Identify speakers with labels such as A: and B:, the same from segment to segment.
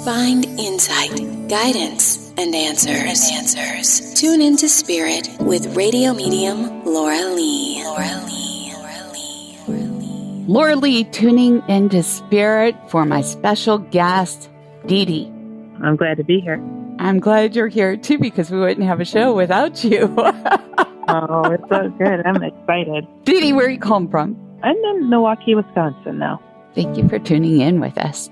A: Find insight, guidance, and answers. Tune into Spirit with radio medium Laura Lee.
B: Laura Lee tuning into Spirit for my special guest, Dee-Dee.
C: I'm glad to be here.
B: I'm glad you're here too, because we wouldn't have a show without you.
C: Oh, it's so good. I'm excited.
B: Dee-Dee, where are you calling from?
C: I'm in Milwaukee, Wisconsin now.
B: Thank you for tuning in with us.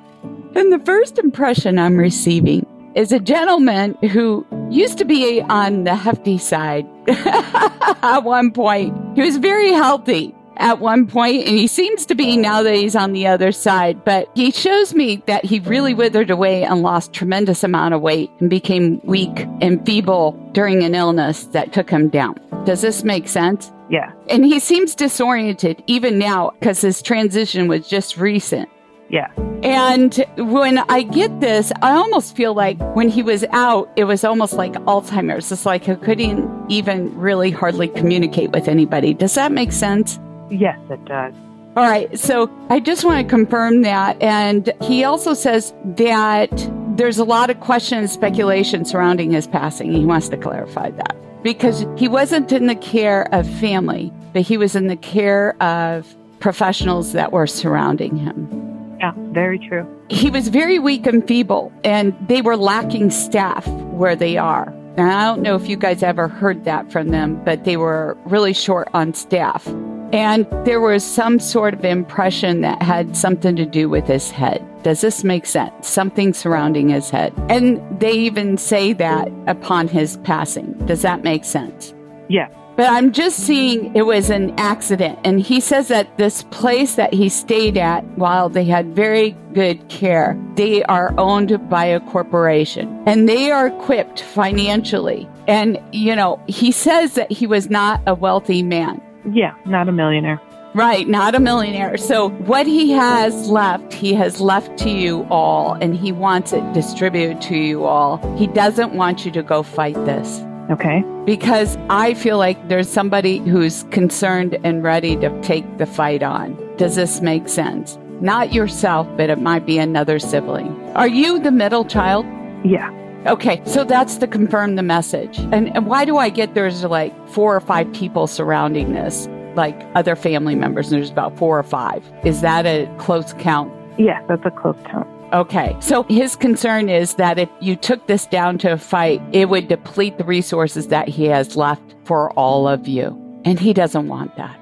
B: And the first impression I'm receiving is a gentleman who used to be on the hefty side at one point. He was very healthy at one point, and he seems to be now that he's on the other side. But he shows me that he really withered away and lost tremendous amount of weight and became weak and feeble during an illness that took him down. Does this make sense?
C: Yeah.
B: And he seems disoriented even now because his transition was just recent.
C: Yeah.
B: And when I get this, I almost feel like when he was out, it was almost like Alzheimer's. It's like he couldn't even really hardly communicate with anybody. Does that make sense?
C: Yes, it does.
B: All right. So I just want to confirm that. And he also says that there's a lot of question and speculation surrounding his passing. He wants to clarify that because he wasn't in the care of family, but he was in the care of professionals that were surrounding him.
C: Yeah, very true.
B: He was very weak and feeble, and they were lacking staff where they are. And I don't know if you guys ever heard that from them, but they were really short on staff. And there was some sort of impression that had something to do with his head. Does this make sense? Something surrounding his head. And they even say that upon his passing. Does that make sense?
C: Yeah.
B: But I'm just seeing it was an accident. And he says that this place that he stayed at, while they had very good care, they are owned by a corporation. And they are equipped financially. And, you know, he says that he was not a wealthy man.
C: Yeah, not a millionaire.
B: Right, not a millionaire. So what he has left to you all. And he wants it distributed to you all. He doesn't want you to go fight this.
C: Okay.
B: Because I feel like there's somebody who's concerned and ready to take the fight on. Does this make sense? Not yourself, but it might be another sibling. Are you the middle child?
C: Yeah.
B: Okay, so that's to confirm the message. And why do I get there's like 4 or 5 people surrounding this, like other family members, and there's about 4 or 5. Is that a close count?
C: Yeah, that's a close count.
B: Okay, so his concern is that if you took this down to a fight, it would deplete the resources that he has left for all of you. And he doesn't want that.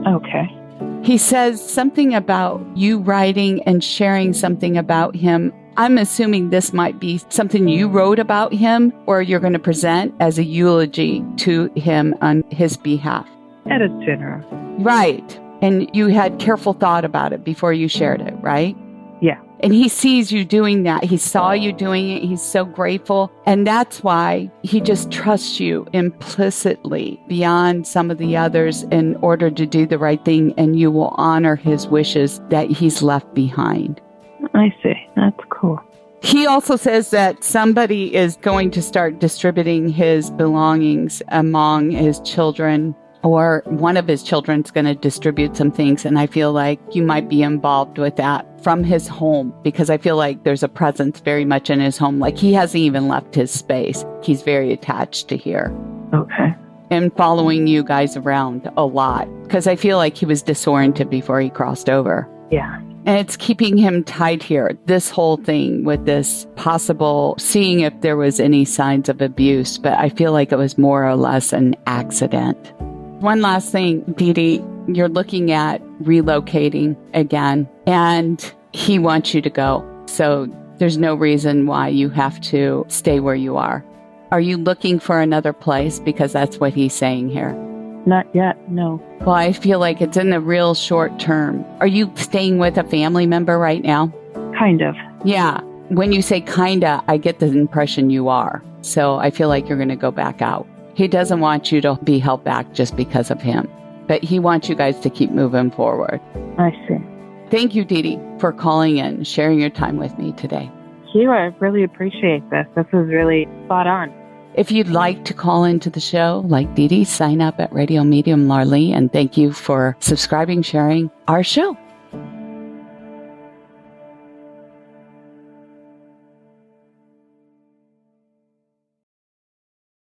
C: Okay.
B: He says something about you writing and sharing something about him. I'm assuming this might be something you wrote about him or you're going to present as a eulogy to him on his behalf.
C: At his funeral.
B: Right. And you had careful thought about it before you shared it, right?
C: Yeah.
B: And he sees you doing that. He saw you doing it. He's so grateful. And that's why he just trusts you implicitly beyond some of the others in order to do the right thing. And you will honor his wishes that he's left behind.
C: I see. That's cool.
B: He also says that somebody is going to start distributing his belongings among his children, or one of his children's going to distribute some things. And I feel like you might be involved with that from his home, because I feel like there's a presence very much in his home. Like he hasn't even left his space. He's very attached to here.
C: Okay.
B: And following you guys around a lot, because I feel like he was disoriented before he crossed over.
C: Yeah.
B: And it's keeping him tight here, this whole thing with this possible seeing if there was any signs of abuse. But I feel like it was more or less an accident. One last thing, Dee-Dee, you're looking at relocating again, and he wants you to go. So there's no reason why you have to stay where you are. Are you looking for another place? Because that's what he's saying here.
C: Not yet, no.
B: Well, I feel like it's in the real short term. Are you staying with a family member right now?
C: Kind of.
B: Yeah. When you say kinda, I get the impression you are. So I feel like you're going to go back out. He doesn't want you to be held back just because of him, but he wants you guys to keep moving forward.
C: I see.
B: Thank you, Dee-Dee, for calling in, sharing your time with me today.
C: Thank you. I really appreciate this. This is really spot on.
B: If you'd like to call into the show, like Dee-Dee, sign up at Radio Medium Laura Lee, and thank you for subscribing, sharing our show.